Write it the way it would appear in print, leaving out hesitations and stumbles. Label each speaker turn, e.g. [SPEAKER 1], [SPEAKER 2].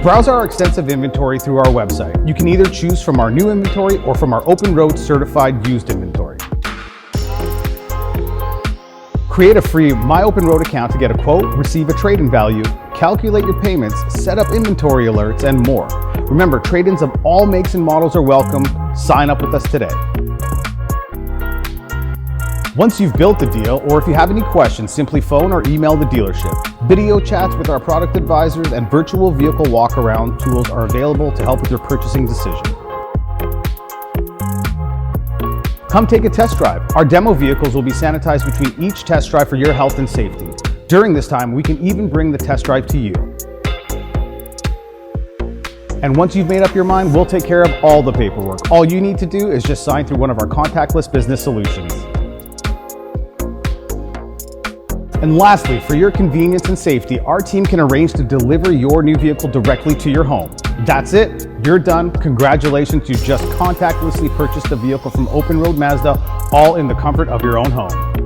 [SPEAKER 1] Browse our extensive inventory through our website. You can either choose from our new inventory or from our OpenRoad certified used inventory. Create a free MYOPENROAD account to get a quote, receive a trade-in value, calculate your payments, set up inventory alerts, and more. Remember, trade-ins of all makes and models are welcome. Sign up with us today. Once you've built the deal, or if you have any questions, simply phone or email the dealership. Video chats with our product advisors and virtual vehicle walk-around tools are available to help with your purchasing decision. Come take a test drive. Our demo vehicles will be sanitized between each test drive for your health and safety. During this time, we can even bring the test drive to you. And once you've made up your mind, we'll take care of all the paperwork. All you need to do is just sign through one of our contactless business solutions. And lastly, for your convenience and safety, our team can arrange to deliver your new vehicle directly to your home. That's it. You're done. Congratulations, you just contactlessly purchased a vehicle from OpenRoad Mazda, all in the comfort of your own home.